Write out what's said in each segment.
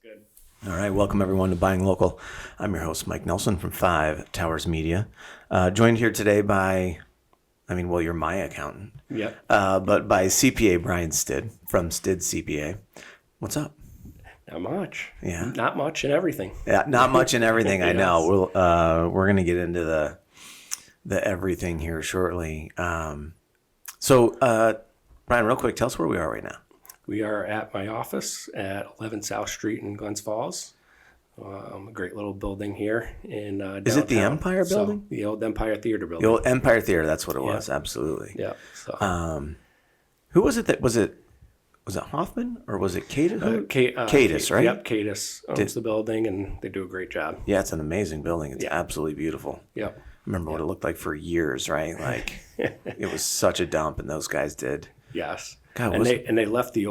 Good. All right, welcome everyone to Buying Local. I'm your host, Mike Nelson from 5 Towers Media. Joined here today by, you're my accountant. Yep. But by CPA Brian Stidd from Stidd CPA. What's up? Not much. Yeah. Not much in everything. Yeah, not much in everything. I Yes. know. We're going to get into the everything here shortly. So, Brian, real quick, tell us where we are right now. We are at my office at 11 South Street in Glens Falls. A great little building here in downtown. Is it the Empire building? The old Empire Theater building. The old Empire Theater, that's what it was. Absolutely. Yeah. So. Who was it was it Hoffman or was it Cadis? Cadis, right? Yep, Cadis owns the building, and they do a great job. Yeah, it's an amazing building. It's absolutely beautiful. Yep. I remember what it looked like for years, right? Like it was such a dump, and those guys did. Yes. God, and they left they've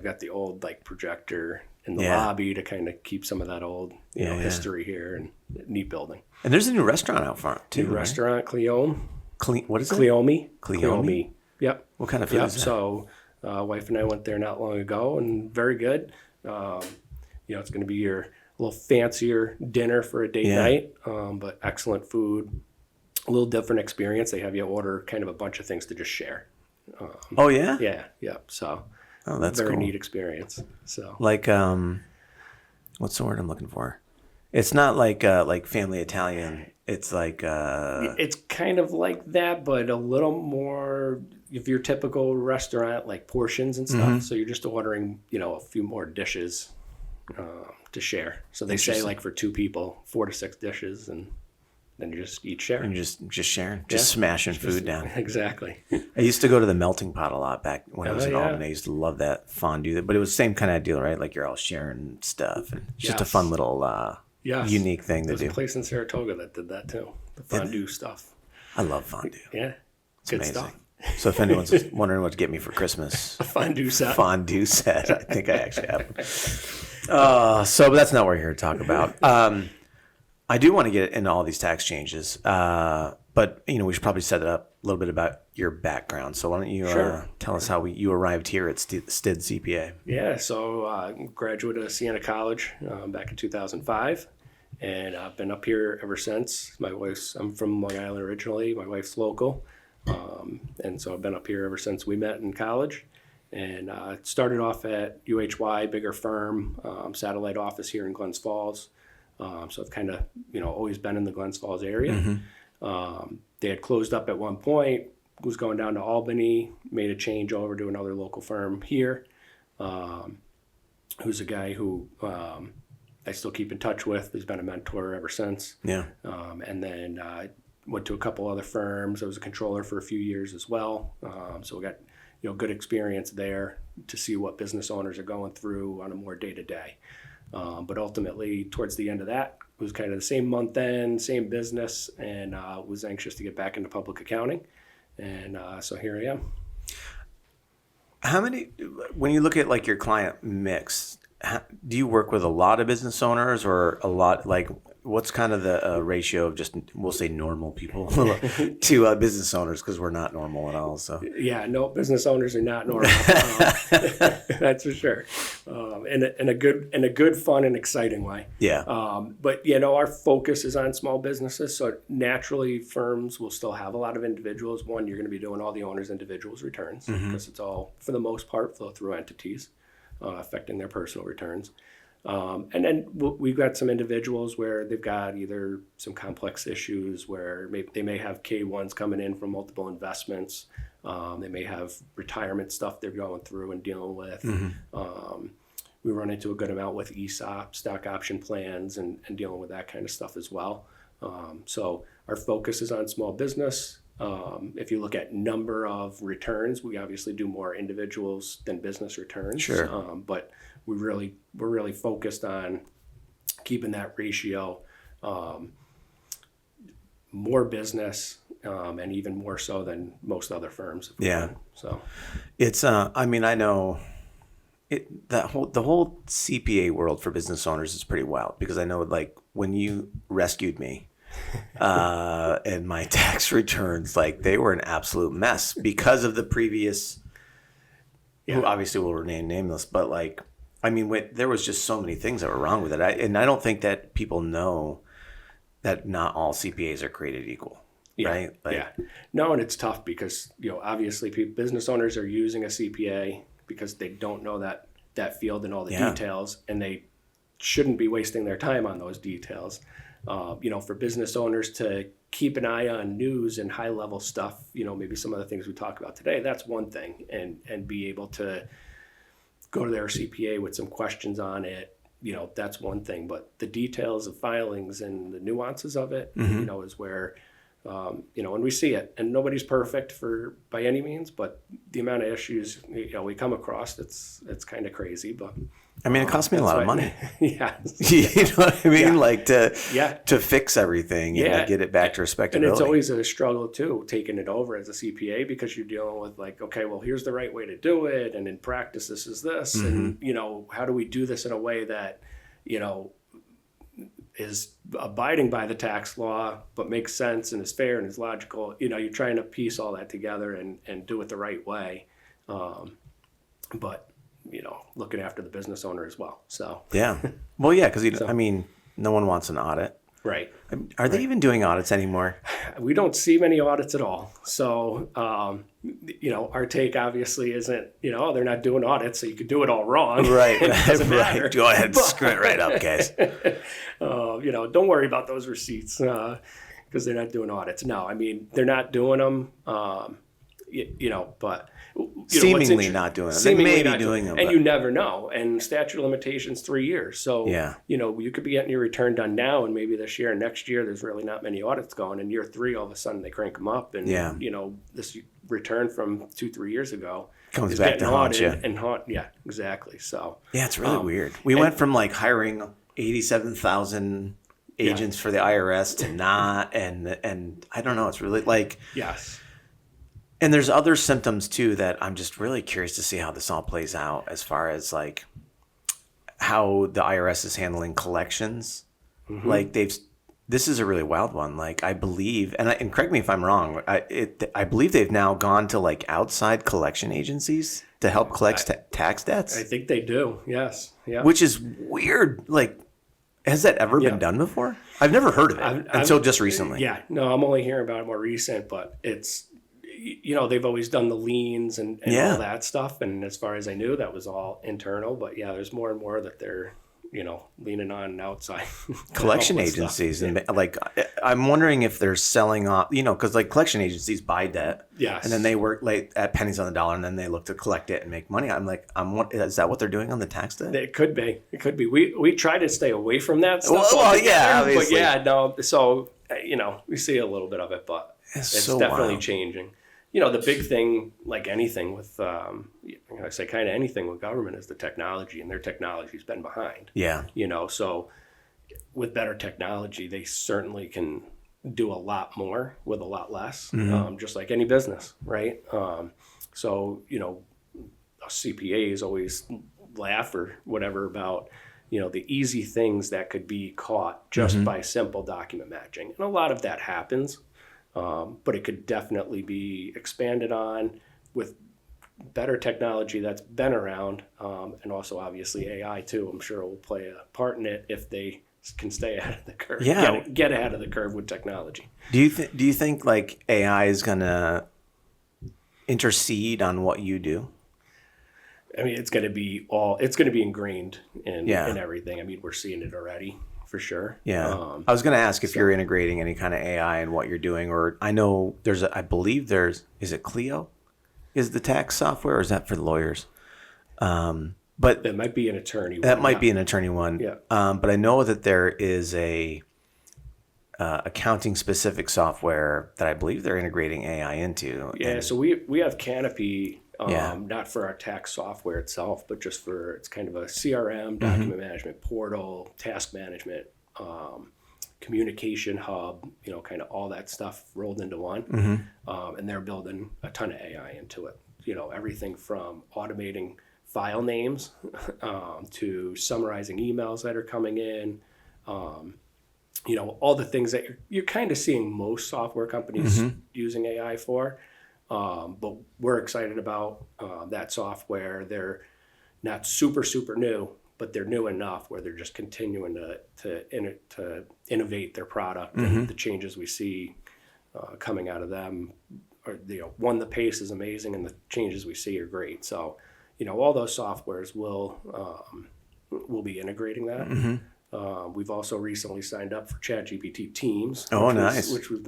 got the old like projector in the lobby to kind of keep some of that old history here, and neat building. And there's a new restaurant out front too. New restaurant, Cleome. What is it? Cleome. Yep. What kind of food is that? So wife and I went there not long ago, and very good. It's going to be your little fancier dinner for a date night, but excellent food. A little different experience. They have you order kind of a bunch of things to just share. Oh yeah. Yeah. So that's very cool. neat experience. So like what's the word I'm looking for? It's not like family Italian. It's like it's kind of like that, but a little more of your typical restaurant, like portions and stuff. Mm-hmm. So you're just ordering, a few more dishes to share. So they say like for 2 people, 4 to 6 dishes, and then you just each share. And just sharing, smashing food down. Exactly. I used to go to the Melting Pot a lot back when I was in yeah. Albany. I used to love that fondue, but it was the same kind of deal, right? Like you're all sharing stuff, and it's just a fun little unique thing to do. There's a place in Saratoga that did that too. The fondue stuff. I love fondue. Yeah, it's good amazing. stuff. So if anyone's wondering what to get me for Christmas, A fondue set. I think I actually have one. But that's not what we're here to talk about. I do want to get into all these tax changes, but we should probably set it up a little bit about your background. So why don't you tell us how you arrived here at Stidd CPA? Yeah, so graduate of Siena College back in 2005, and I've been up here ever since. I'm from Long Island originally. My wife's local, and so I've been up here ever since we met in college. And started off at UHY, bigger firm, satellite office here in Glens Falls. So I've kind of, always been in the Glens Falls area. Mm-hmm. They had closed up at one point, was going down to Albany, made a change over to another local firm here, who's a guy who I still keep in touch with. He's been a mentor ever since. Yeah. And then went to a couple other firms. I was a controller for a few years as well. So we got, good experience there to see what business owners are going through on a more day-to-day. But ultimately, towards the end of that, it was kind of the same month end, same business, and was anxious to get back into public accounting. And so here I am. When you look at like your client mix, do you work with a lot of business owners or a lot, like what's kind of the ratio of just, we'll say normal people to business owners, because we're not normal at all. So yeah, no, business owners are not normal. That's for sure. In a good, fun and exciting way. Yeah. But our focus is on small businesses. So naturally firms will still have a lot of individuals. One, you're going to be doing all the owner's individuals returns because it's all, for the most part, flow through entities affecting their personal returns. And then we've got some individuals where they've got either some complex issues where they may have K1s coming in from multiple investments. They may have retirement stuff they're going through and dealing with. Mm-hmm. We run into a good amount with ESOP, stock option plans, and dealing with that kind of stuff as well. So our focus is on small business. If you look at number of returns, we obviously do more individuals than business returns. Sure. But we're really focused on keeping that ratio more business and even more so than most other firms. Yeah. So it's I know the whole CPA world for business owners is pretty wild, because I know like when you rescued me and my tax returns, like they were an absolute mess because of the previous, who obviously will remain nameless, but like I mean, there was just so many things that were wrong with it. And I don't think that people know that not all CPAs are created equal. Yeah. Right? Yeah. No, and it's tough because, obviously business owners are using a CPA because they don't know that field and all the details, and they shouldn't be wasting their time on those details. For business owners to keep an eye on news and high level stuff, maybe some of the things we talk about today, that's one thing, and be able to go to their CPA with some questions on it, that's one thing, but the details of filings and the nuances of it, is where, and we see it, and nobody's perfect by any means, but the amount of issues, we come across, it's kind of crazy, but I mean, it costs me a lot of money. Yeah. You know what I mean? Yeah. Like to fix everything and to get it back to respectability. And it's always a struggle too, taking it over as a CPA, because you're dealing with like, okay, well, here's the right way to do it. And in practice, this is this. And, how do we do this in a way that, is abiding by the tax law, but makes sense and is fair and is logical. You're trying to piece all that together and do it the right way. But looking after the business owner as well. So yeah, well, yeah, because I mean, no one wants an audit, right? Are they even doing audits anymore? We don't see many audits at all. So our take obviously isn't they're not doing audits, so you could do it all wrong. Right, It doesn't matter. right. Go ahead, screw it right up, guys. Don't worry about those receipts because they're not doing audits. No, I mean they're not doing them. But seemingly not doing them. They may be doing them, and you never know. And statute of limitations 3 years. So you could be getting your return done now, and maybe this year and next year there's really not many audits going. And year 3, all of a sudden they crank them up, and this return from 2-3 years ago comes back to haunt you. Yeah, exactly. So it's really weird. We went from like hiring 87,000 agents for the IRS to not, and I don't know. It's really like yes. And there's other symptoms too that I'm just really curious to see how this all plays out, as far as like how the IRS is handling collections. Like this is a really wild one. Like I believe, and correct me if I'm wrong, I believe they've now gone to like outside collection agencies to help collect tax debts. I think they do. Yes. Yeah. Which is weird. Like, has that ever been done before? I've never heard of it until just recently. Yeah. No, I'm only hearing about it more recent, but it's, they've always done the liens and all that stuff. And as far as I knew, that was all internal. But there's more and more that they're, leaning on outside collection agencies. And like, I'm wondering if they're selling off, because like collection agencies buy debt. Yes. And then they work like at pennies on the dollar, and then they look to collect it and make money. I'm like, is that what they're doing on the tax debt? It could be. It could be. We try to stay away from that stuff. Well, yeah, obviously. But no. So, we see a little bit of it, but it's so definitely wild. Changing. The big thing, like anything with, I say kind of anything with government, is the technology, and their technology's been behind. Yeah. So with better technology, they certainly can do a lot more with a lot less, just like any business, right? So, CPAs always laugh or whatever about, the easy things that could be caught just by simple document matching. And a lot of that happens. But it could definitely be expanded on with better technology that's been around, and also obviously AI too. I'm sure will play a part in it if they can stay ahead of the curve. Yeah. Get ahead of the curve with technology. Do you think like AI is gonna intercede on what you do? I mean, it's going to be ingrained in everything. I mean, we're seeing it already. For sure. Yeah. I was going to ask if you're integrating any kind of AI in what you're doing, or I know I believe is it Clio? Is the tax software, or is that for the lawyers? But that might be an attorney. That might be an attorney one. Yeah. But I know that there is a accounting specific software that I believe they're integrating AI into. Yeah. So we have Canopy, not for our tax software itself, but just it's kind of a CRM, document management portal, task management, communication hub, kind of all that stuff rolled into one. And they're building a ton of AI into it. Everything from automating file names to summarizing emails that are coming in, all the things that you're kind of seeing most software companies using AI for. But we're excited about that software. They're not super, super new, but they're new enough where they're just continuing to innovate their product. And the changes we see coming out of them are, one, the pace is amazing and the changes we see are great. So, all those softwares will be integrating that. We've also recently signed up for ChatGPT Teams. Oh, nice. Which has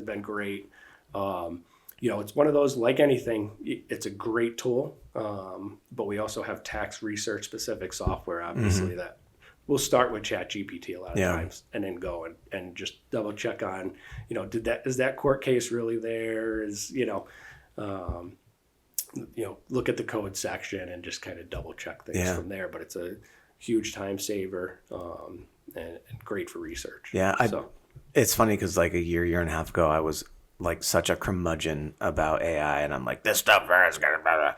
been great. It's one of those, like anything, it's a great tool, but we also have tax research specific software, obviously, that we'll start with ChatGPT a lot of times and then go and just double check on, is that court case really there? Look at the code section and just kind of double check things from there. But it's a huge time saver and great for research. Yeah, it's funny because like a year and a half ago, I was like such a curmudgeon about AI, and I'm like, this stuff is gonna blah, blah.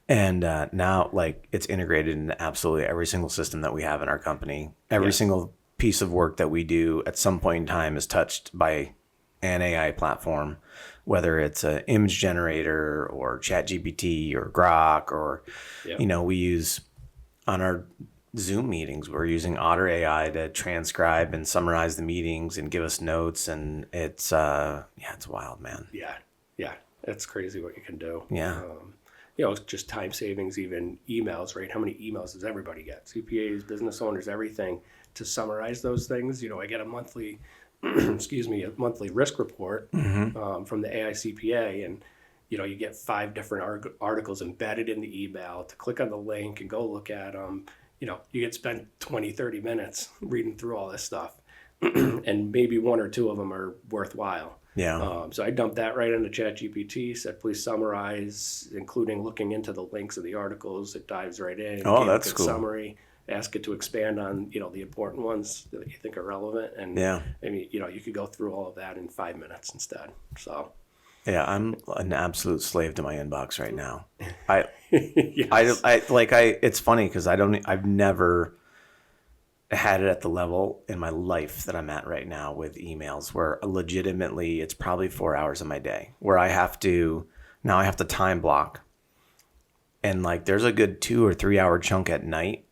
And now like it's integrated into absolutely every single system that we have in our company. Every single piece of work that we do at some point in time is touched by an AI platform, whether it's an image generator or ChatGPT or Grok or, we use on our Zoom meetings, we're using Otter AI to transcribe and summarize the meetings and give us notes. And it's wild, man. Yeah. It's crazy what you can do. Yeah. It's just time savings, even emails, right? How many emails does everybody get? CPAs, business owners, everything, to summarize those things. I get a monthly, a monthly risk report from the AI CPA, and you get 5 different articles embedded in the email to click on the link and go look at them. You could spend 20, 30 minutes reading through all this stuff and maybe 1 or 2 of them are worthwhile. Yeah. So I dumped that right into ChatGPT, said, please summarize, including looking into the links of the articles. It dives right in. Oh, that's cool. Summary. Ask it to expand on, the important ones that you think are relevant. And you could go through all of that in 5 minutes instead. So. Yeah, I'm an absolute slave to my inbox right now. Yes. It's funny because I've never had it at the level in my life that I'm at right now with emails, where legitimately it's probably 4 hours of my day where I have to time block. And like, there's a good 2 or 3 hour chunk at night,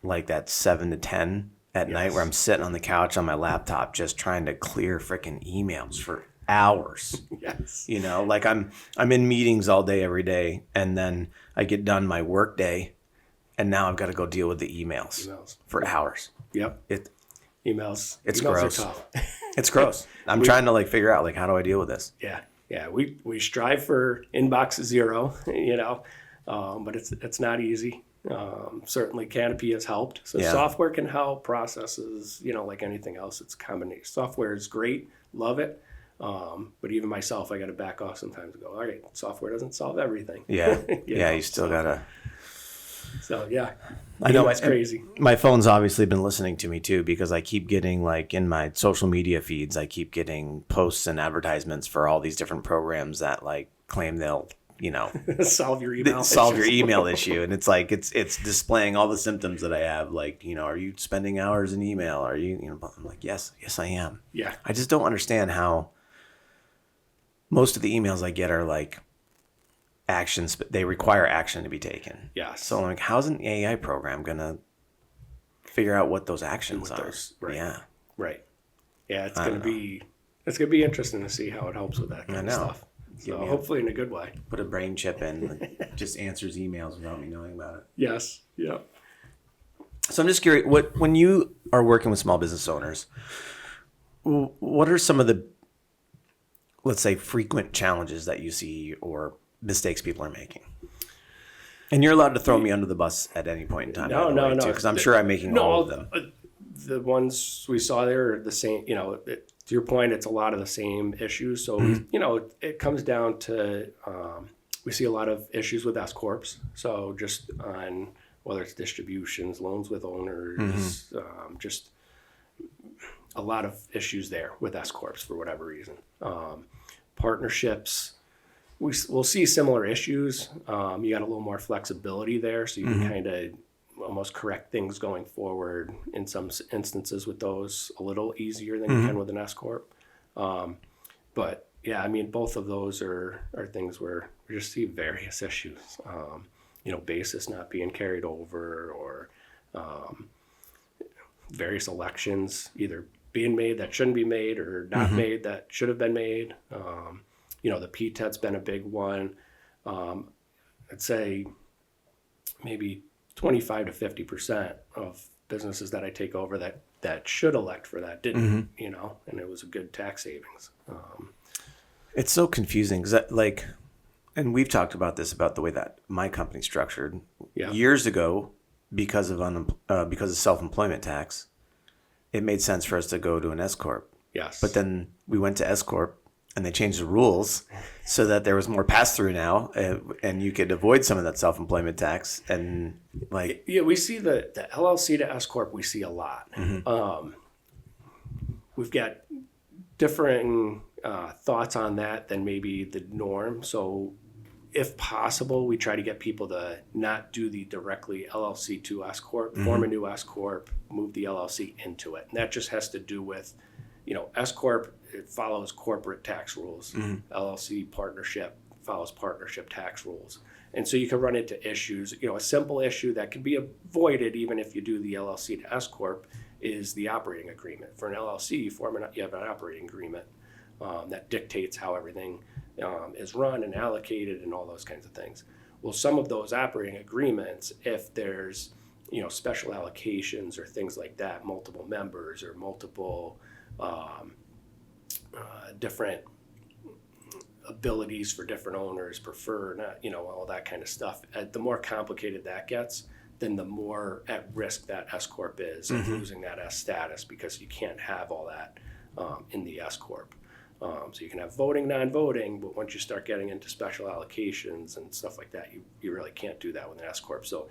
like that 7 to 10 at night, where I'm sitting on the couch on my laptop, just trying to clear freaking emails for hours. Yes. Like I'm in meetings all day, every day. And then I get done my work day and now I've got to go deal with the emails. For hours. Yep. It's emails gross. Are tough. It's gross. I'm trying to like figure out like, how do I deal with this? Yeah. We strive for inbox 0, but it's not easy. Certainly Canopy has helped. So software can help, processes, like anything else, it's a combination. Software is great. Love it. But even myself, I got to back off sometimes and go, all right, software doesn't solve everything. Yeah. You still got to. So, yeah. I know it's crazy. My phone's obviously been listening to me too, because I keep getting like in my social media feeds, I keep getting posts and advertisements for all these different programs that like claim they'll, solve your email issue. And it's like, it's displaying all the symptoms that I have. Like, are you spending hours in email? Are you, I'm like, yes, I am. Yeah. I just don't understand how most of the emails I get are like actions, but they require action to be taken. Yeah. So I'm like, how's an AI program going to figure out what those actions are? Right. Yeah. Right. Yeah. It's going to be interesting to see how it helps with that kind of stuff. So hopefully in a good way. Put a brain chip in that just answers emails without me knowing about it. Yes. Yeah. So I'm just curious, when you are working with small business owners, what are some of the, let's say, frequent challenges that you see or mistakes people are making? And you're allowed to throw me under the bus at any point in time. No. Because I'm sure I'm making all of them. The ones we saw there are the same, to your point, it's a lot of the same issues. So, it comes down to, we see a lot of issues with S Corps. So just on whether it's distributions, loans with owners, just a lot of issues there with S Corps for whatever reason. Partnerships, we'll see similar issues. You got a little more flexibility there, so you can kind of almost correct things going forward in some instances with those a little easier than you can with an S Corp. But yeah, both of those are things where we just see various issues. Basis not being carried over, or various elections either being made that shouldn't be made or not made that should have been made. The PTET's been a big one. I'd say maybe 25 to 50% of businesses that I take over that should elect for that didn't, and it was a good tax savings. It's so confusing because and we've talked about this, about the way that my company's structured. Yeah. Years ago, because of self-employment tax, it made sense for us to go to an S Corp. Yes. But then we went to S Corp and they changed the rules so that there was more pass-through now, and you could avoid some of that self-employment tax. And we see the LLC to S Corp, we see a lot. We've got differing thoughts on that than maybe the norm. So if possible, we try to get people to not do the directly LLC to S Corp, form a new S Corp, move the LLC into it. And that just has to do with, S Corp, it follows corporate tax rules. LLC partnership follows partnership tax rules. And so you can run into issues, a simple issue that can be avoided even if you do the LLC to S Corp is the operating agreement. For an LLC, you have an operating agreement that dictates how everything is run and allocated and all those kinds of things. Well, some of those operating agreements, if there's special allocations or things like that, multiple members or multiple different abilities for different owners, prefer not, all that kind of stuff. The more complicated that gets, then the more at risk that S Corp is of losing that S status, because you can't have all that in the S Corp. So you can have voting, non-voting, but once you start getting into special allocations and stuff like that, you really can't do that with an S Corp. So,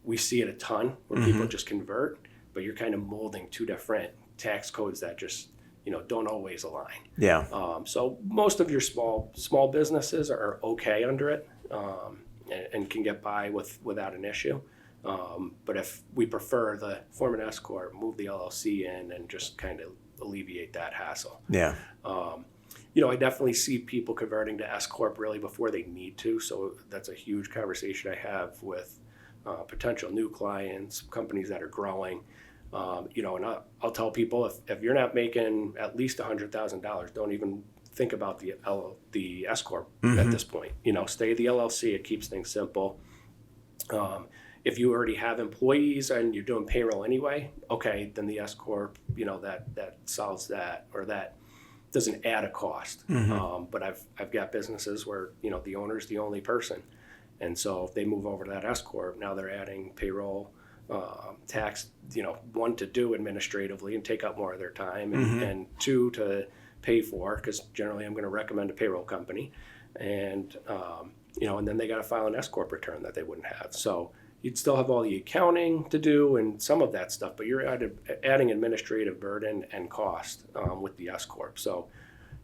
we see it a ton where people just convert, but you're kind of molding two different tax codes that just, don't always align. Yeah. So most of your small businesses are okay under it and can get by without an issue. But if we prefer the form an S Corp, move the LLC in and just kind of alleviate that hassle. Yeah. I definitely see people converting to S Corp really before they need to. So that's a huge conversation I have with potential new clients, companies that are growing. And I'll tell people if you're not making at least $100,000, don't even think about the S Corp at this point. Stay the LLC. It keeps things simple. If you already have employees and you're doing payroll anyway, okay, then the S Corp, that solves that, or that doesn't add a cost. But I've got businesses where, the owner's the only person. And so if they move over to that S Corp, now they're adding payroll, tax, one, to do administratively and take up more of their time, and two, to pay for, because generally I'm going to recommend a payroll company. And, and then they got to file an S Corp return that they wouldn't have. So you'd still have all the accounting to do and some of that stuff, but you're adding administrative burden and cost with the S Corp. So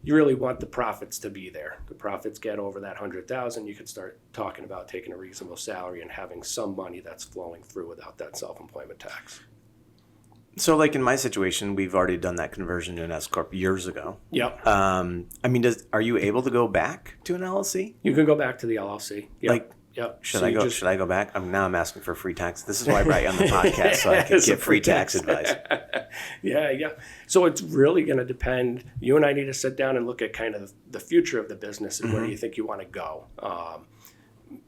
you really want the profits to be there. The profits get over that 100,000, you could start talking about taking a reasonable salary and having some money that's flowing through without that self-employment tax. So in my situation, we've already done that conversion to an S Corp years ago. Yep. Are you able to go back to an LLC? You can go back to the LLC. Yep. Yep. Should I go back? Now I'm asking for free tax. This is why I brought you on the podcast, so I can get free tax advice. Yeah. So it's really going to depend. You and I need to sit down and look at kind of the future of the business and where do you think you want to go.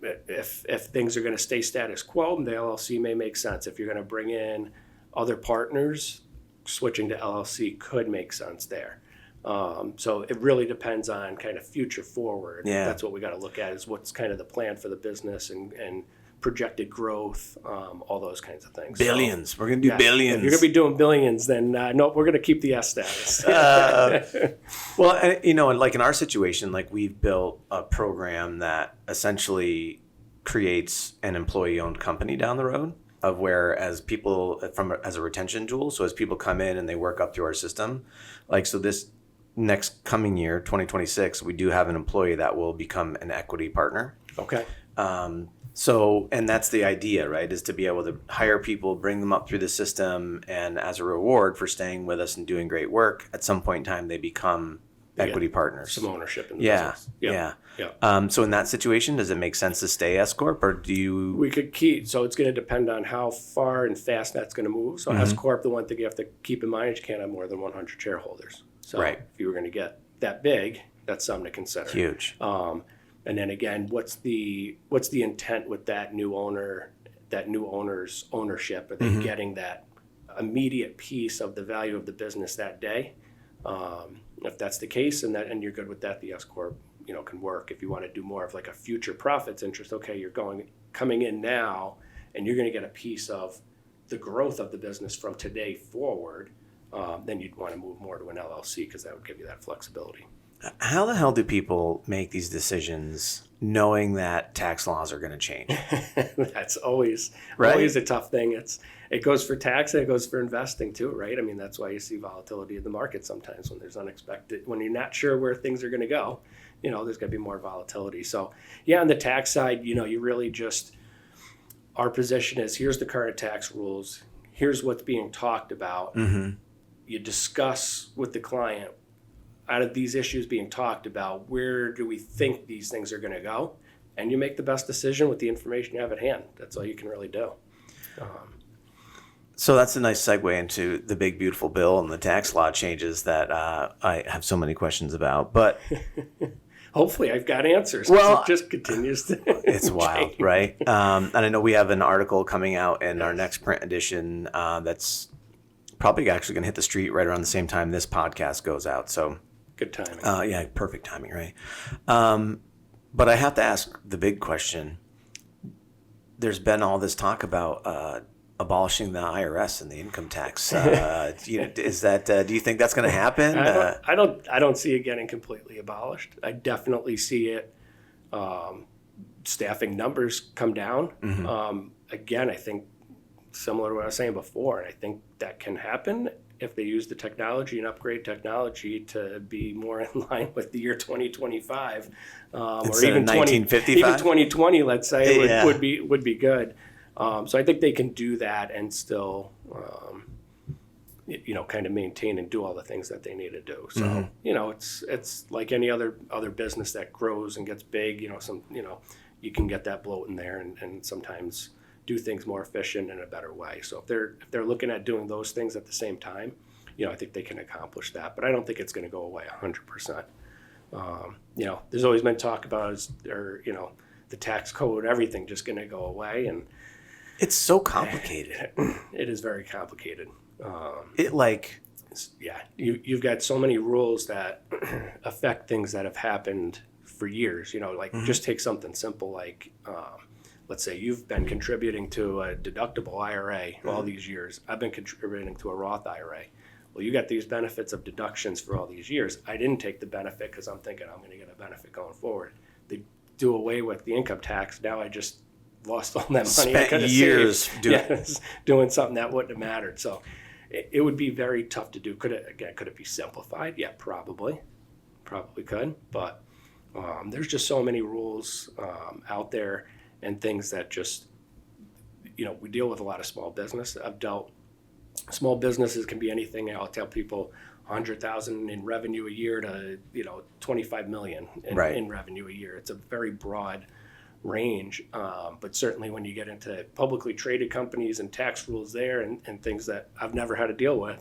If things are going to stay status quo, the LLC may make sense. If you're going to bring in other partners, switching to LLC could make sense there. So it really depends on kind of future forward. Yeah. That's what we got to look at, is what's kind of the plan for the business and projected growth, all those kinds of things. Billions. We're going to do billions. If you're going to be doing billions, then no, we're going to keep the S status. Well, and like in our situation, we've built a program that essentially creates an employee-owned company down the road, of where as people as a retention tool. So as people come in and they work up through our system, so this next coming year, 2026, we do have an employee that will become an equity partner. Okay. And that's the idea, right? Is to be able to hire people, bring them up through the system, and as a reward for staying with us and doing great work, at some point in time, they become equity partners. Some ownership in the Yeah, business. yeah. So in that situation, does it make sense to stay S Corp, or do you? We could keep, so it's going to depend on how far and fast that's going to move. So S Corp, the one thing you have to keep in mind is you can't have more than 100 shareholders. So Right. if you were going to get that big, that's something to consider. Huge. And then again, what's the intent with that new owner, that new owner's ownership? Are they getting that immediate piece of the value of the business that day? If that's the case, and you're good with that, the S Corp, can work. If you want to do more of like a future profits interest, okay, you're coming in now, and you're going to get a piece of the growth of the business from today forward. Then you'd want to move more to an LLC because that would give you that flexibility. How the hell do people make these decisions knowing that tax laws are going to change? That's always Right? always a tough thing. It goes for tax and it goes for investing too, right? I mean, that's why you see volatility in the market sometimes when there's when you're not sure where things are going to go, there's going to be more volatility. So yeah, on the tax side, you really just, our position is here's the current tax rules. Here's what's being talked about. You discuss with the client, out of these issues being talked about, where do we think these things are going to go? And you make the best decision with the information you have at hand. That's all you can really do. So that's a nice segue into the big, beautiful bill and the tax law changes that I have so many questions about. But hopefully I've got answers. Well, it just continues to it's wild, right? And I know we have an article coming out in our next print edition that's probably actually going to hit the street right around the same time this podcast goes out. So good timing. Yeah, perfect timing, right? But I have to ask the big question. There's been all this talk about abolishing the IRS and the income tax. Is that? Do you think that's going to happen? I don't see it getting completely abolished. I definitely see it. Staffing numbers come down. Again, I think similar to what I was saying before, and I think that can happen if they use the technology and upgrade technology to be more in line with the year 2025, or even 1955? even 2020, let's say, Yeah. would be good. So I think they can do that and still, kind of maintain and do all the things that they need to do. So it's like any other business that grows and gets big. You can get that bloat in there and sometimes do things more efficient in a better way. So if they're looking at doing those things at the same time, I think they can accomplish that. But I don't think it's going to go away 100%. There's always been talk about the tax code, everything just going to go away, and It's so complicated. it is very complicated. You've got so many rules that affect things that have happened for years. Just take something simple like. Let's say you've been contributing to a deductible IRA all these years. I've been contributing to a Roth IRA. Well, you got these benefits of deductions for all these years. I didn't take the benefit because I'm thinking I'm going to get a benefit going forward. They do away with the income tax. Now I just lost all that money. Spent years doing something that wouldn't have mattered. So it would be very tough to do. Could it be simplified? Yeah, probably could. But there's just so many rules out there. And things that just, we deal with a lot of small business. Small businesses can be anything. I'll tell people 100,000 in revenue a year to, 25 million in revenue a year. It's a very broad range. But certainly when you get into publicly traded companies and tax rules there and things that I've never had to deal with,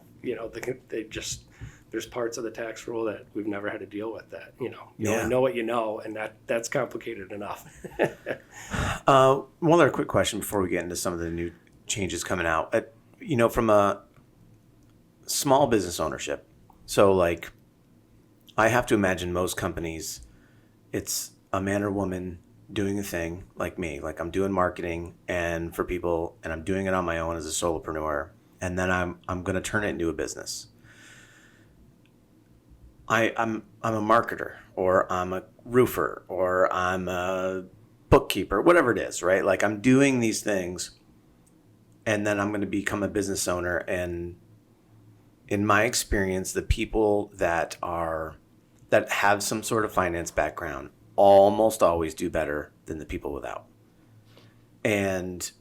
there's parts of the tax rule that we've never had to deal with that, you only know what you know, and that's complicated enough. One other quick question before we get into some of the new changes coming out. From a small business ownership, so like I have to imagine most companies, it's a man or woman doing a thing like me, like I'm doing marketing and for people, and I'm doing it on my own as a solopreneur, and then I'm going to turn it into a business. I'm a marketer, or I'm a roofer, or I'm a bookkeeper, whatever it is, right? Like I'm doing these things, and then I'm going to become a business owner. And in my experience, the people that have some sort of finance background almost always do better than the people without. And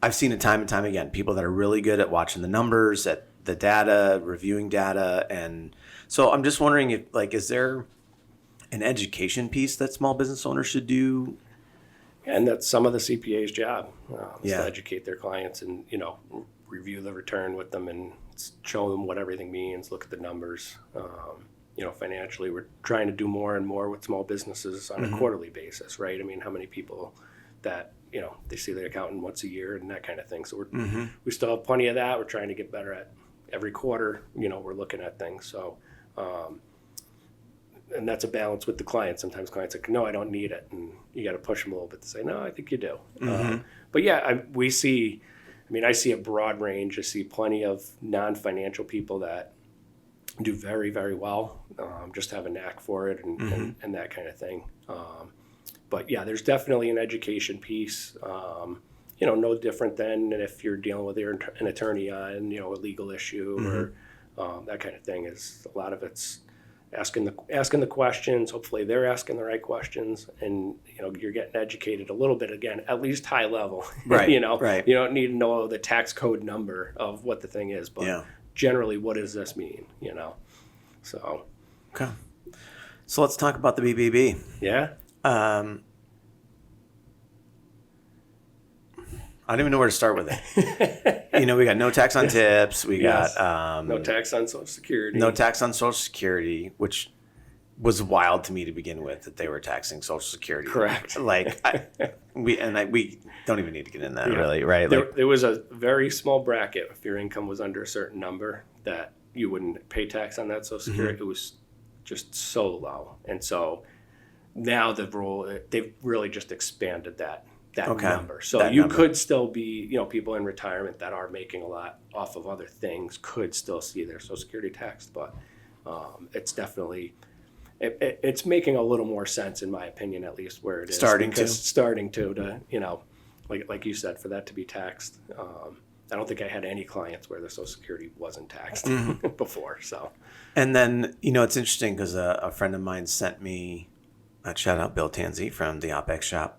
I've seen it time and time again. People that are really good at watching the numbers, at the data, reviewing data, and so I'm just wondering if, like, is there an education piece that small business owners should do? And that's some of the CPA's job, is Yeah. to educate their clients and, review the return with them and show them what everything means, look at the numbers. Financially, we're trying to do more and more with small businesses on a quarterly basis, right? I mean, how many people that, they see the accountant once a year and that kind of thing. So we still have plenty of that. We're trying to get better at every quarter, we're looking at things. So, and that's a balance with the client. Sometimes clients are like, no, I don't need it. And you got to push them a little bit to say, no, I think you do. But yeah, I see a broad range. I see plenty of non-financial people that do very, very well, just have a knack for it and that kind of thing. But yeah, there's definitely an education piece, no different than if you're dealing with an attorney on, a legal issue or that kind of thing. Is a lot of it's asking the questions. Hopefully they're asking the right questions, and you're getting educated a little bit, again, at least high level. Right. Right. You don't need to know the tax code number of what the thing is, but generally, what does this mean? So. Okay. So let's talk about the BBB. Yeah. I don't even know where to start with it. We got no tax on tips. We got no tax on Social Security. No tax on Social Security, which was wild to me to begin with, that they were taxing Social Security. Correct. We don't even need to get in that, really, right? There was a very small bracket. If your income was under a certain number, that you wouldn't pay tax on that Social Security. It was just so low, and so now the rule, they've really just expanded that number. So that number could still be, people in retirement that are making a lot off of other things could still see their Social Security taxed, but it's definitely, it's making a little more sense, in my opinion, at least where it is. Starting to, like you said, for that to be taxed. I don't think I had any clients where the Social Security wasn't taxed before. So, and then, it's interesting because a friend of mine sent me, shout out Bill Tanzi from the OpEx shop.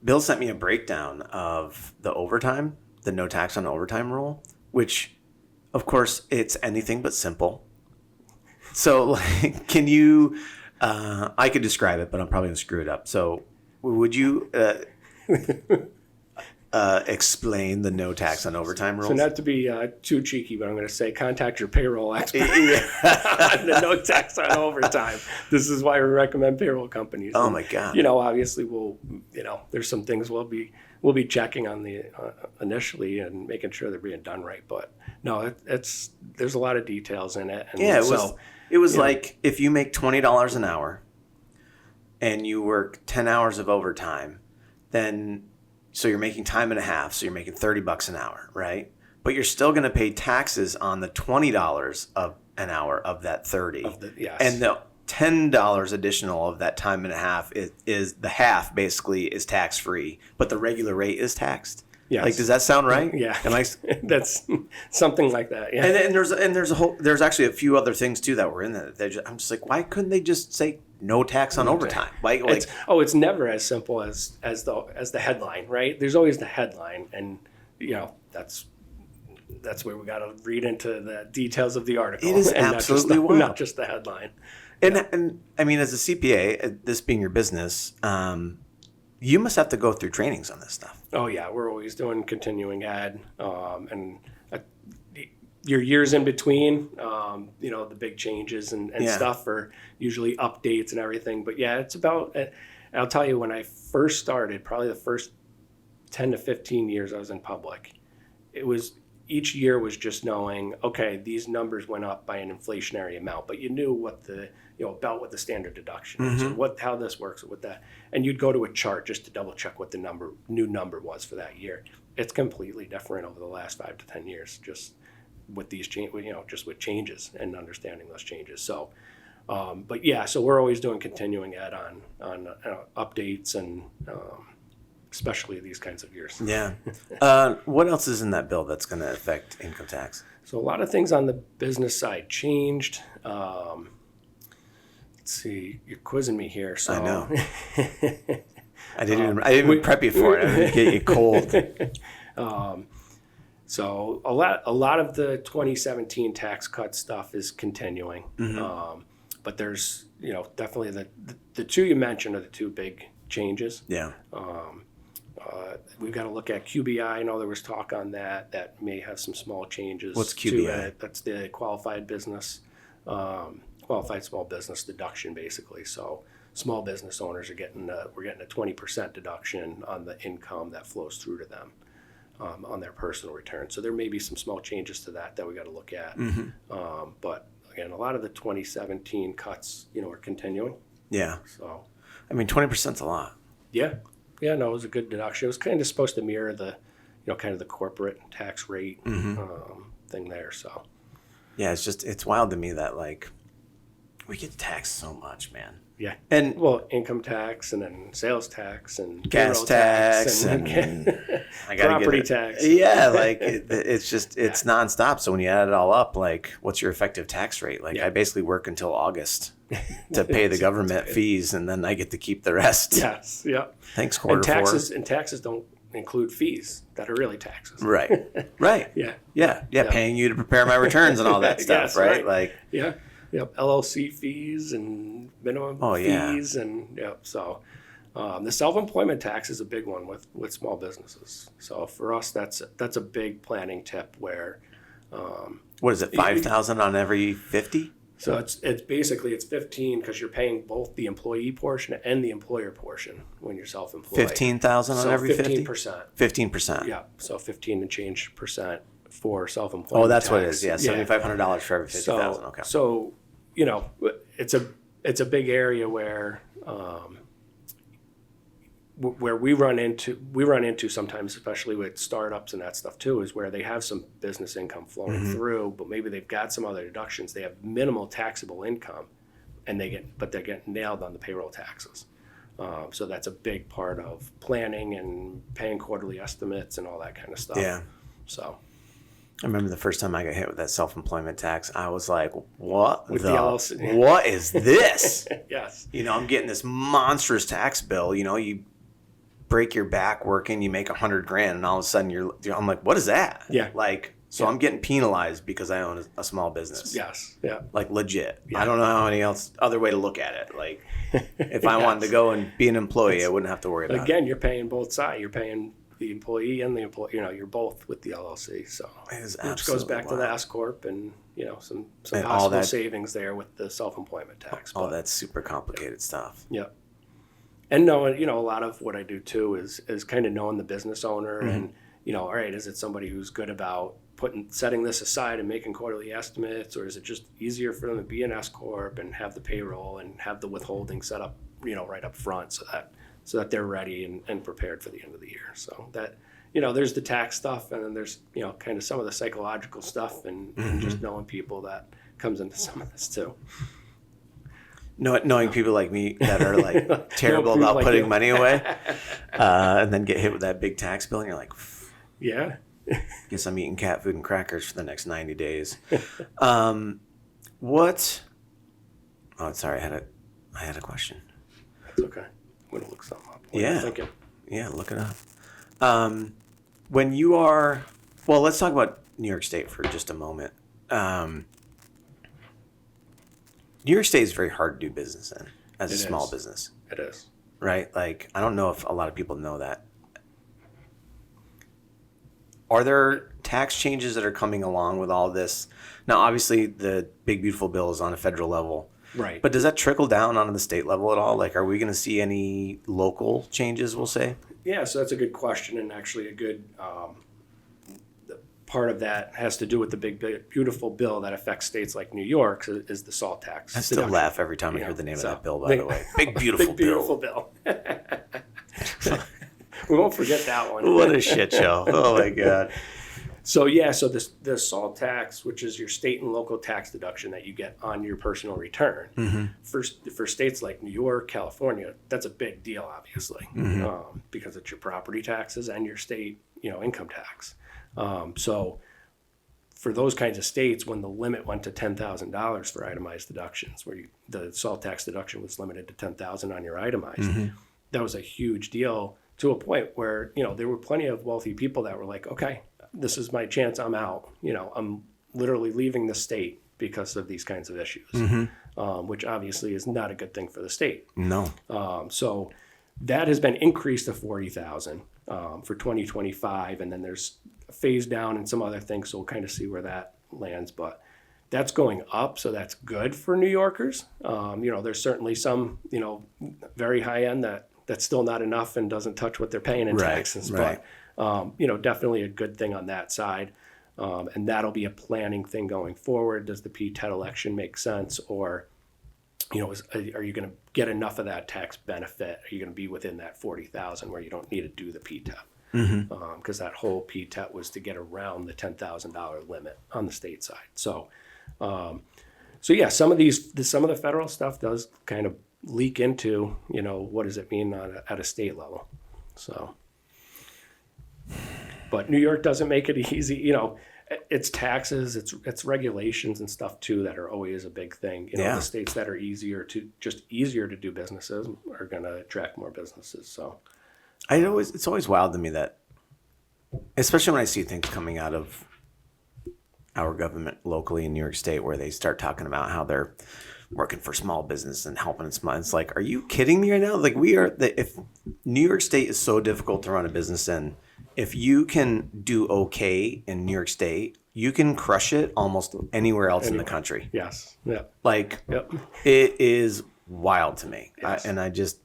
Bill sent me a breakdown of the overtime, the no tax on overtime rule, which, of course, it's anything but simple. So, can you? I could describe it, but I'm probably gonna screw it up. So, would you explain the no tax on overtime rules? So, not to be too cheeky, but I'm going to say contact your payroll expert on the no tax on overtime. This is why we recommend payroll companies. Oh my God! Obviously, there's some things we'll be checking on the initially and making sure they're being done right. But no, there's a lot of details in it. And it was like if you make $20 an hour and you work 10 hours of overtime, then so you're making time and a half, so you're making $30 an hour, right? But you're still going to pay taxes on the $20 of an hour of that 30. And the $10 additional of that time and a half is the half basically is tax free, but the regular rate is taxed. Yes. Does that sound right? Yeah. That's something like that. Yeah. And there's actually a few other things too that were in there. I'm just like, why couldn't they just say no tax on overtime? It's never as simple as the headline, right? There's always the headline, and that's where we got to read into the details of the article. It is absolutely wild. Not just the headline. And I mean, as a CPA, this being your business, you must have to go through trainings on this stuff. Oh yeah, we're always doing continuing ed, and your years in between, the big changes and stuff are usually updates and everything. But yeah, it's about. I'll tell you, when I first started, probably the first 10 to 15 years I was in public, each year was just knowing, okay, these numbers went up by an inflationary amount, but you knew what about what the standard deduction is, or how this works, or what that, and you'd go to a chart just to double check what the new number was for that year. It's completely different over the last 5 to 10 years, just with these just with changes and understanding those changes. So, but yeah, so we're always doing continuing ed on updates and. Especially these kinds of years. Yeah. What else is in that bill that's going to affect income tax? So a lot of things on the business side changed. Let's see, you're quizzing me here. So I know. I didn't even prep you for it. I didn't get you cold. So a lot of the 2017 tax cut stuff is continuing. But there's, definitely the two you mentioned are the two big changes. Yeah. We've got to look at QBI. I know there was talk on that. That may have some small changes. What's to QBI? it. That's the qualified small business deduction, basically. So small business owners are we're getting a 20% deduction on the income that flows through to them on their personal return. So there may be some small changes to that we got to look at. But again, a lot of the 2017 cuts, are continuing. Yeah. So, 20%'s a lot. Yeah. Yeah, no, it was a good deduction. It was kind of supposed to mirror the, kind of the corporate tax rate thing there. So, yeah, it's wild to me that we get taxed so much, man. Yeah, and income tax and then sales tax and gas tax and I gotta property tax. Yeah, it's nonstop. So when you add it all up, what's your effective tax rate? I basically work until August to pay the government fees, and then I get to keep the rest. Yes, yeah. Thanks, quarter and taxes don't include fees that are really taxes. Right. Yeah. Paying you to prepare my returns and all that stuff, yes, right? Yeah. Yep, LLC fees and minimum fees and so the self-employment tax is a big one with small businesses. So for us, that's a big planning tip where. What is it? 5,000 on every 50? So it's basically 15 because you're paying both the employee portion and the employer portion when you're self-employed. 15,000 on every 50? 15%. 15%. Yeah, so 15 and change percent for self-employment. Oh, that's tax. what it is. Yeah, $7,500 for every 50,000. Okay. So it's a big area where we run into sometimes, especially with startups and that stuff too, is where they have some business income flowing through, but maybe they've got some other deductions. They have minimal taxable income, and they're getting nailed on the payroll taxes. So that's a big part of planning and paying quarterly estimates and all that kind of stuff. Yeah. So. I remember the first time I got hit with that self-employment tax, I was like, what with the LLC. What is this? Yes. I'm getting this monstrous tax bill. You break your back working, you make $100,000, and all of a sudden I'm like, what is that? Yeah. I'm getting penalized because I own a small business. Yes. Yeah. Legit. Yeah. I don't know how any other way to look at it. If I wanted to go and be an employee, I wouldn't have to worry about it. Again, you're paying both sides. You're paying the employee and the employee, you're both with the LLC. So which goes back to the S Corp and, some and possible savings there with the self-employment tax. All that super complicated stuff. Yeah. And knowing, a lot of what I do too is kind of knowing the business owner and, all right, is it somebody who's good about setting this aside and making quarterly estimates, or is it just easier for them to be an S Corp and have the payroll and have the withholding set up, right up front so that they're ready and prepared for the end of the year. So that, there's the tax stuff, and then there's, kind of some of the psychological stuff and just knowing people that comes into some of this too. Knowing people like me that are terrible about putting money away and then get hit with that big tax bill, and you're like, yeah. Guess I'm eating cat food and crackers for the next 90 days. What? Oh, sorry. I had a question. That's okay. I'm gonna look something up. Yeah, look it up. When you are, let's talk about New York State for just a moment. New York State is very hard to do business in as a small business. It is. Right? I don't know if a lot of people know that. Are there tax changes that are coming along with all this? Now, obviously, the Big Beautiful Bill is on a federal level. Right. But does that trickle down onto the state level at all? Are we going to see any local changes, we'll say? Yeah, so that's a good question, and actually a good part of that has to do with the Big Beautiful Bill that affects states like New York, is the salt tax. I still laugh every time I hear the name of that bill, by the way. Big Beautiful Bill. We won't forget that one. What a shit show. Oh, my God. So, so the SALT tax, which is your state and local tax deduction that you get on your personal return, for states like New York, California, that's a big deal, obviously, because it's your property taxes and your state, income tax. So for those kinds of states, when the limit went to $10,000 for itemized deductions, where the SALT tax deduction was limited to $10,000 on your itemized, that was a huge deal to a point where, there were plenty of wealthy people that were like, okay, this is my chance. I'm out. I'm literally leaving the state because of these kinds of issues, which obviously is not a good thing for the state. No. So that has been increased to 40,000 for 2025, and then there's a phase down and some other things. So we'll kind of see where that lands, but that's going up, so that's good for New Yorkers. There's certainly some, very high end that's still not enough and doesn't touch what they're paying in taxes, but definitely a good thing on that side. And that'll be a planning thing going forward. Does the PTET election make sense, or are you going to get enough of that tax benefit? Are you going to be within that 40,000 where you don't need to do the PTET? Because that whole PTET was to get around the $10,000 limit on the state side. So yeah, some of the federal stuff does kind of leak into, what does it mean at a state level? So, but New York doesn't make it easy. It's taxes, it's regulations and stuff too that are always a big thing. The states that are easier to do businesses are going to attract more businesses. So, it's always wild to me that, especially when I see things coming out of our government locally in New York State, where they start talking about how they're working for small business and helping small. It's like, are you kidding me right now? Like, if New York State is so difficult to run a business in, if you can do okay in New York State, you can crush it almost anywhere else in the country. Yes. Yeah. Like, Yep. It is wild to me. Yes.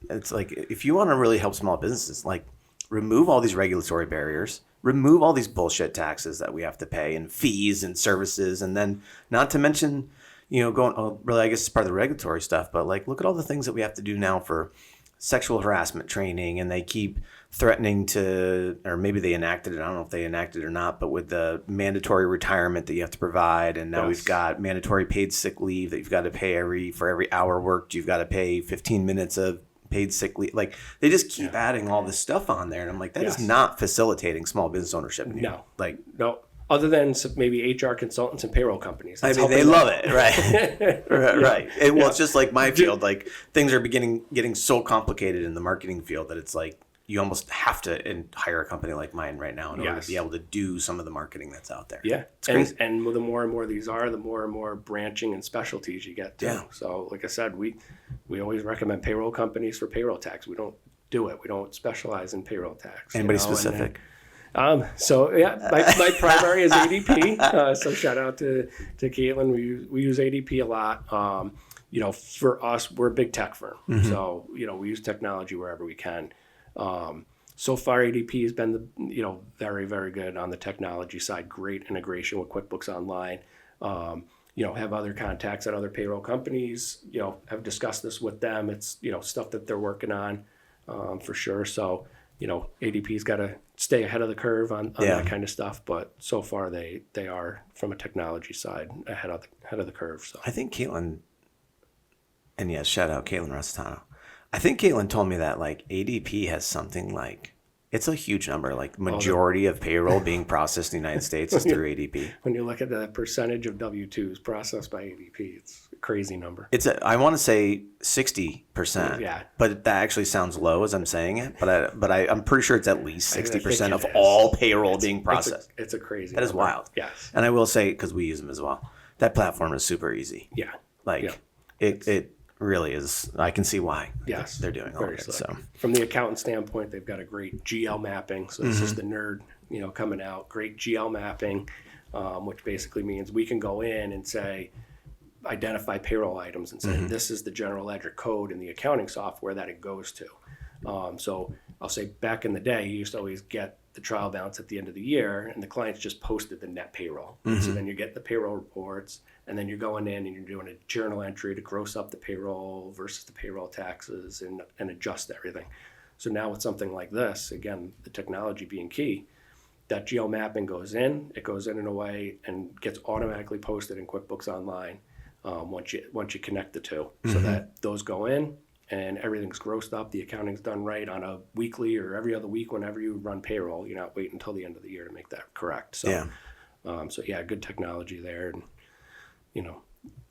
It's like, if you want to really help small businesses, like, remove all these regulatory barriers, remove all these bullshit taxes that we have to pay and fees and services. And then not to mention, really, I guess it's part of the regulatory stuff, but like, look at all the things that we have to do now for sexual harassment training. And they keep threatening to, or maybe they enacted it. I don't know if they enacted it or not, but with the mandatory retirement that you have to provide. And now we've got mandatory paid sick leave that you've got to pay for every hour worked, you've got to pay 15 minutes of paid sick leave. Like, they just keep adding all this stuff on there. And I'm like, that is not facilitating small business ownership anymore. No. Like, no. Other than maybe HR consultants and payroll companies. They love it, right? Right. It's just like my field. Like, things are getting so complicated in the marketing field that it's like you almost have to hire a company like mine right now in order to be able to do some of the marketing that's out there. Yeah, and the more and more these are, the more and more branching and specialties you get too. Yeah. So, like I said, we always recommend payroll companies for payroll tax. We don't do it. We don't specialize in payroll tax. Anybody specific? So yeah, my primary is ADP. So shout out to Caitlin. We use ADP a lot. For us, we're a big tech firm. Mm-hmm. So, we use technology wherever we can. So far ADP has been very, very good on the technology side. Great integration with QuickBooks Online. Have other contacts at other payroll companies, have discussed this with them. It's, stuff that they're working on, for sure. So, ADP's got to stay ahead of the curve on that kind of stuff. But so far they are, from a technology side, ahead of the curve. So I think Caitlin, and yes, shout out Caitlin Rostano. I think Caitlin told me that like ADP has something like, it's a huge number, like majority of payroll being processed in the United States is through ADP. When you look at the percentage of W-2s processed by ADP, it's a crazy number. I want to say 60%. Yeah. But that actually sounds low as I'm saying it. But I'm pretty sure it's at least 60% of all payroll being processed. It's a crazy That number. Is wild. Yes. And I will say, because we use them as well, that platform is super easy. Yeah. It really is. I can see why. Yes, they're doing all this. So from the accountant standpoint, they've got a great GL mapping. So this is the nerd, coming out. Great GL mapping, which basically means we can go in and say, identify payroll items and say this is the general ledger code in the accounting software that it goes to. So I'll say back in the day, you used to always get the trial balance at the end of the year, and the clients just posted the net payroll. So then you get the payroll reports. And then you're going in and you're doing a journal entry to gross up the payroll versus the payroll taxes and adjust everything. So now with something like this, again, the technology being key, that geo mapping goes in. It goes in a way and gets automatically posted in QuickBooks Online once you connect the two. So that those go in and everything's grossed up. The accounting's done right on a weekly or every other week whenever you run payroll. You're not waiting until the end of the year to make that correct. So, good technology there. And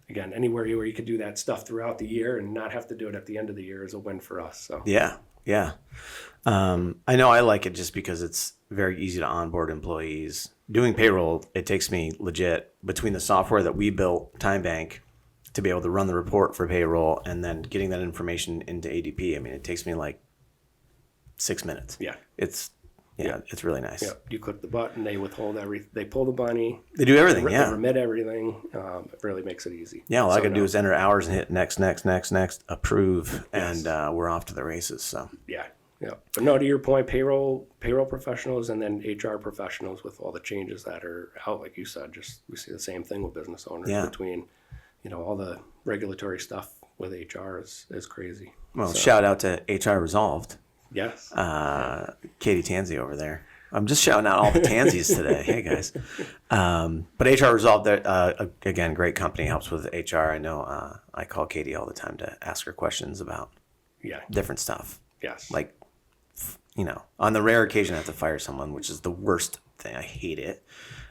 again, anywhere where you could do that stuff throughout the year and not have to do it at the end of the year is a win for us. So yeah, Yeah. I know I like it just because it's very easy to onboard employees. Doing payroll, it takes me legit between the software that we built, Time Bank, to be able to run the report for payroll and then getting that information into ADP. I mean, it takes me like 6 minutes. Yeah. It's really nice. Yeah. You click the button, they withhold they pull the money. They do everything, They yeah. remit everything. It really makes it easy. Yeah, all I can do is enter hours and hit next, approve, and we're off to the races. So Yeah. Yeah. But no, to your point, payroll professionals and then HR professionals with all the changes that are out, like you said, just we see the same thing with business owners between, all the regulatory stuff with HR is crazy. Well, shout out to HR Resolved. Yes. Katie Tansey over there. I'm just shouting out all the Tansies today. Hey, guys. But HR Resolved, again, great company, helps with HR. I know I call Katie all the time to ask her questions about different stuff. Yes. Like, on the rare occasion I have to fire someone, which is the worst thing. I hate it.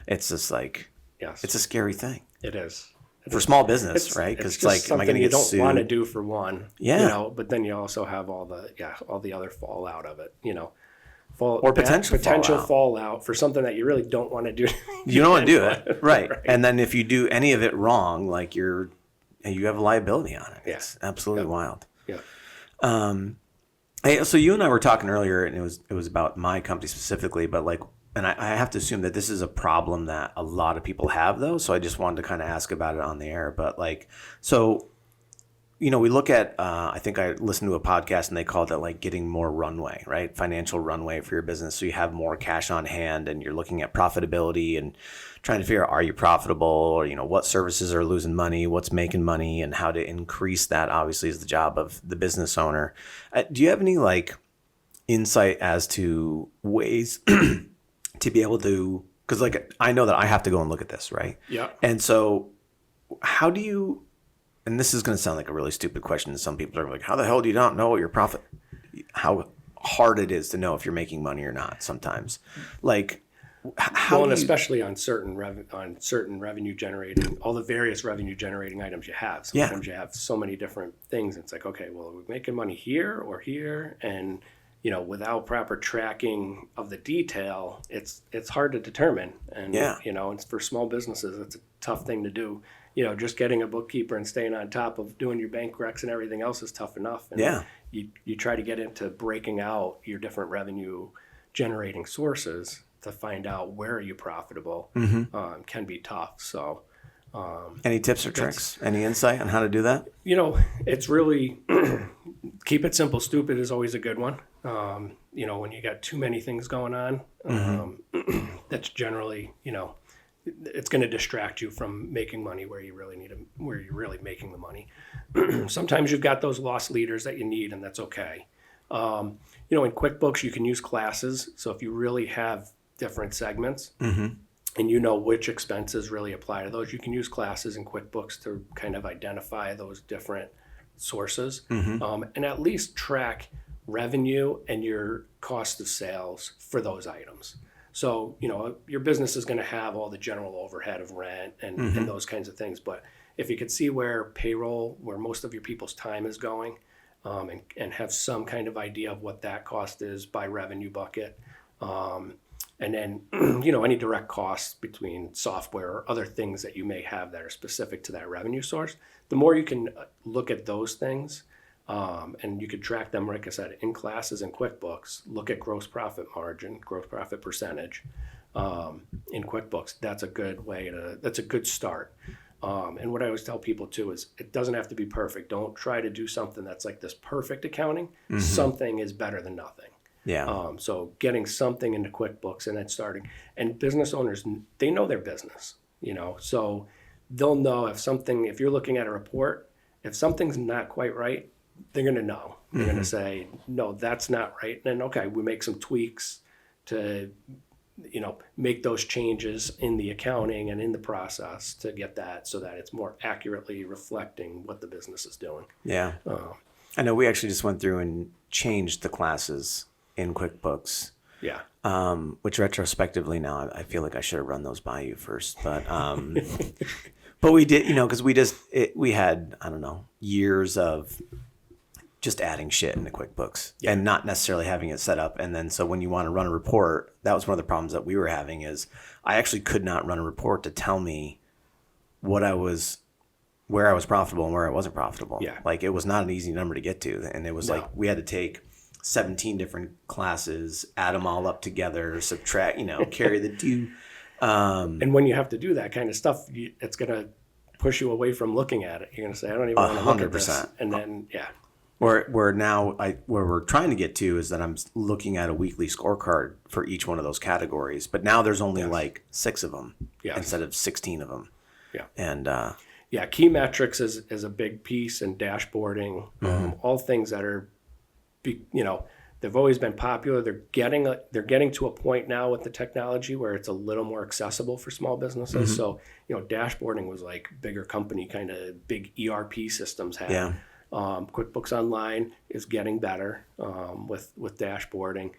It's just like, it's a scary thing. It is. For small business, right? Because it's like, am I going to get sued? You don't want to do for one, Yeah. But then you also have all the other fallout of it, Or potential fallout for something that you really don't want to do. You don't want to do it, right? And then if you do any of it wrong, like you have a liability on it. It's absolutely wild. Yeah. Hey, so you and I were talking earlier, and it was about my company specifically, but like, and I have to assume that this is a problem that a lot of people have, though. So I just wanted to kind of ask about it on the air. But like, so, we look at, I think I listened to a podcast and they called it like getting more runway, right? Financial runway for your business. So you have more cash on hand and you're looking at profitability and trying to figure out, are you profitable, or, what services are losing money, what's making money, and how to increase that obviously is the job of the business owner. Do you have any like insight as to ways to be able to, because like, I know that I have to go and look at this, right? Yeah. And so how do you, and this is going to sound like a really stupid question to some people, are like, how the hell do you not know what your profit, how hard it is to know if you're making money or not sometimes? Like, how and especially on certain revenue generating, all the various revenue generating items you have. Sometimes you have so many different things. It's like, okay, well, are we making money here or here? And, without proper tracking of the detail, it's hard to determine. And, it's for small businesses, it's a tough thing to do. Just getting a bookkeeper and staying on top of doing your bank recs and everything else is tough enough. And you try to get into breaking out your different revenue generating sources to find out where are you profitable can be tough. So any tips or tricks, any insight on how to do that? It's really keep it simple. Stupid is always a good one. When you got too many things going on, that's generally, it's going to distract you from making money where you really where you're really making the money. Sometimes you've got those lost leaders that you need, and that's okay. In QuickBooks, you can use classes. So if you really have different segments and which expenses really apply to those, you can use classes in QuickBooks to kind of identify those different sources and at least track revenue and your cost of sales for those items. So, your business is going to have all the general overhead of rent and those kinds of things. But if you could see where payroll, where most of your people's time is going, and have some kind of idea of what that cost is by revenue bucket, and then, any direct costs between software or other things that you may have that are specific to that revenue source, the more you can look at those things, and you could track them, like I said, in classes in QuickBooks, look at gross profit margin, gross profit percentage in QuickBooks. That's a good start. And what I always tell people too is it doesn't have to be perfect. Don't try to do something that's like this perfect accounting. Something is better than nothing. Yeah. So getting something into QuickBooks and then starting, and business owners, they know their business, so they'll know if you're looking at a report, if something's not quite right, they're going to know. They're going to say, no, that's not right. And then, okay, we make some tweaks to, make those changes in the accounting and in the process to get that so that it's more accurately reflecting what the business is doing. Yeah. I know we actually just went through and changed the classes in QuickBooks. Yeah. Which retrospectively now I feel like I should have run those by you first, but but we did, because we had, I don't know, years of just adding shit into QuickBooks and not necessarily having it set up. And then so when you want to run a report, that was one of the problems that we were having is I actually could not run a report to tell me where I was profitable and where I wasn't profitable. Yeah. Like it was not an easy number to get to. And it was like we had to take 17 different classes, add them all up together, subtract, carry the due. And when you have to do that kind of stuff, it's going to push you away from looking at it. You're going to say, I don't even want to look at this. And then, Where we're trying to get to is that I'm looking at a weekly scorecard for each one of those categories. But now there's only like 6 of them instead of 16 of them. Yeah. And key metrics is a big piece, and dashboarding, all things that are, they've always been popular. They're getting to a point now with the technology where it's a little more accessible for small businesses. So, dashboarding was like bigger company kind of big ERP systems had. Yeah. QuickBooks Online is getting better with dashboarding.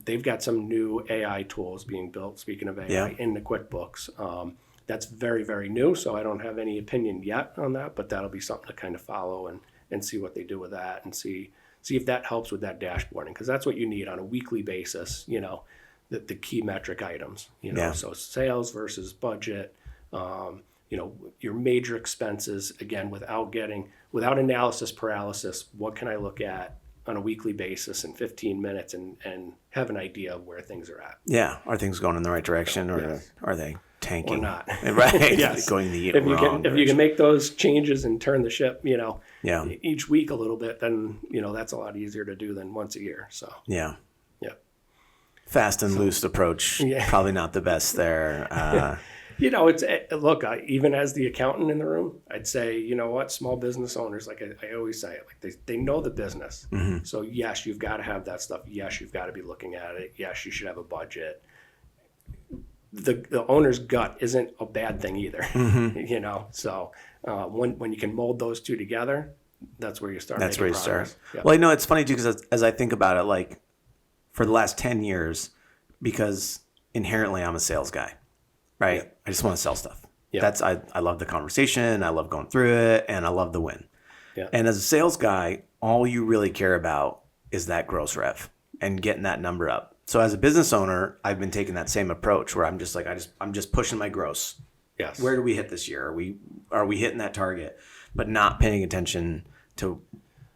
They've got some new AI tools being built, speaking of AI, in the QuickBooks. That's very, very new, so I don't have any opinion yet on that, but that'll be something to kind of follow and see what they do with that and see if that helps with that dashboarding, because that's what you need on a weekly basis, the key metric items, so sales versus budget, your major expenses, again, without analysis paralysis, what can I look at on a weekly basis in 15 minutes and have an idea of where things are at. Yeah. Are things going in the right direction, or are they tanking? Or not. Right. Yes. Going the if wrong you can make those changes and turn the ship, Yeah. each week a little bit, then, that's a lot easier to do than once a year. So, Yeah. yeah. Fast and loose approach. Probably not the best there. It's look, even as the accountant in the room, I'd say, small business owners, like I always say, like they know the business. So yes, you've got to have that stuff. Yes, you've got to be looking at it. Yes, you should have a budget. The owner's gut isn't a bad thing either, So when you can mold those two together, that's where you start. That's where you progress. start. Yep. Well, it's funny too, because as I think about it, like for the last 10 years, because inherently I'm a sales guy, right? Yep. I just want to sell stuff. Yep. I love the conversation. I love going through it, and I love the win. Yep. And as a sales guy, all you really care about is that gross rev and getting that number up. So as a business owner, I've been taking that same approach where I'm just like, I'm just pushing my gross. Yes. Where do we hit this year? Are we hitting that target? But not paying attention to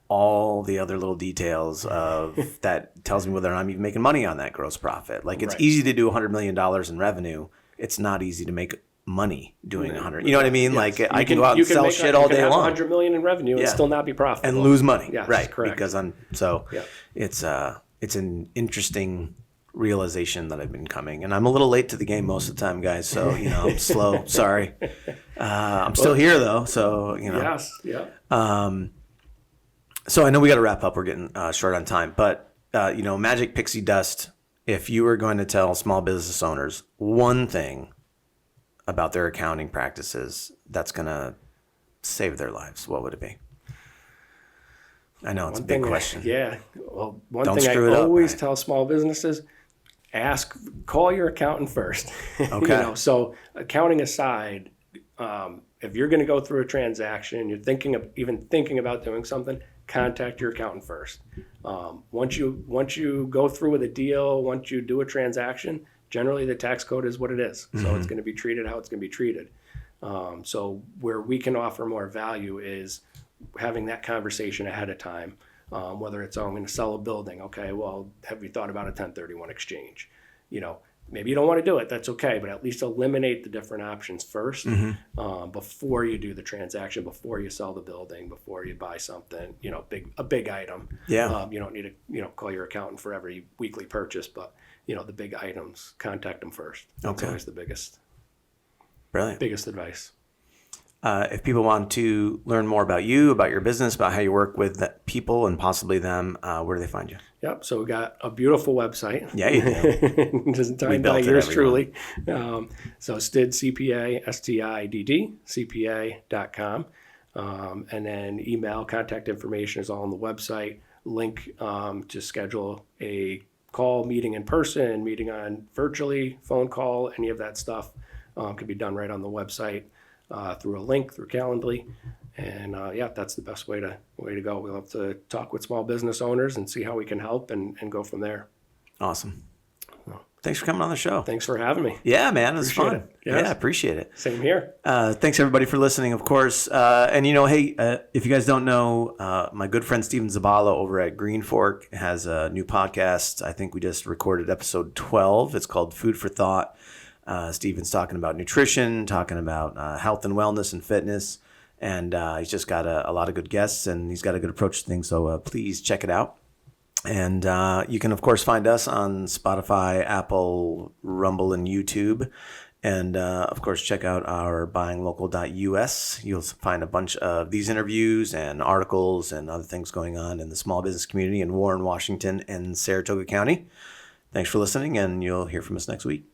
all the other little details of that tells me whether or not I'm even making money on that gross profit. Like it's easy to do $100 million in revenue. It's not easy to make money doing 100. You know what I mean? Yes. Like I can go out and sell shit all day long. 100 million in revenue and still not be profitable and lose money. Yes, right. Correct. Because it's an interesting realization that I've been coming, and I'm a little late to the game most of the time, guys. So I'm slow. Sorry. I'm still here though. So Yes. Yeah. So I know we got to wrap up. We're getting short on time, but magic pixie dust. If you were going to tell small business owners one thing about their accounting practices that's going to save their lives, what would it be? I know it's a big question. Yeah. Well, Don't thing I screw it up, always right? tell small businesses, call your accountant first. Okay. So accounting aside, if you're going to go through a transaction, you're thinking about doing something, contact your accountant first. Once you go through with a deal, once you do a transaction, generally the tax code is what it is. So it's going to be treated how it's going to be treated. So where we can offer more value is having that conversation ahead of time, whether it's, I'm going to sell a building. Okay, well, have you thought about a 1031 exchange? Maybe you don't want to do it. That's okay, but at least eliminate the different options first before you do the transaction, before you sell the building, before you buy something, a big item. Yeah. You don't need to, call your accountant for every weekly purchase, but, the big items, contact them first. That's always the biggest advice. If people want to learn more about you, about your business, about how you work with people and possibly them, where do they find you? Yep. So we got a beautiful website. Yeah, you do. Designed by yours truly. So Stidd CPA, STIDD, CPA.com. And then email, contact information is all on the website. Link to schedule a call, meeting in person, meeting on virtually, phone call, any of that stuff can be done right on the website. through a link, through Calendly. And yeah, that's the best way to go. We'll have to talk with small business owners and see how we can help and go from there. Awesome. Thanks for coming on the show. Thanks for having me. Yeah, man. It was fun. Appreciate it. Yes. Yeah, appreciate it. Same here. Thanks, everybody, for listening, of course. And, hey, if you guys don't know, my good friend Steven Zabala over at Green Fork has a new podcast. I think we just recorded episode 12. It's called Food for Thought. Steven's talking about nutrition, talking about health and wellness and fitness. And he's just got a lot of good guests, and he's got a good approach to things. So please check it out. And you can, of course, find us on Spotify, Apple, Rumble, and YouTube. And, of course, check out our buyinglocal.us. You'll find a bunch of these interviews and articles and other things going on in the small business community in Warren, Washington, and Saratoga County. Thanks for listening, and you'll hear from us next week.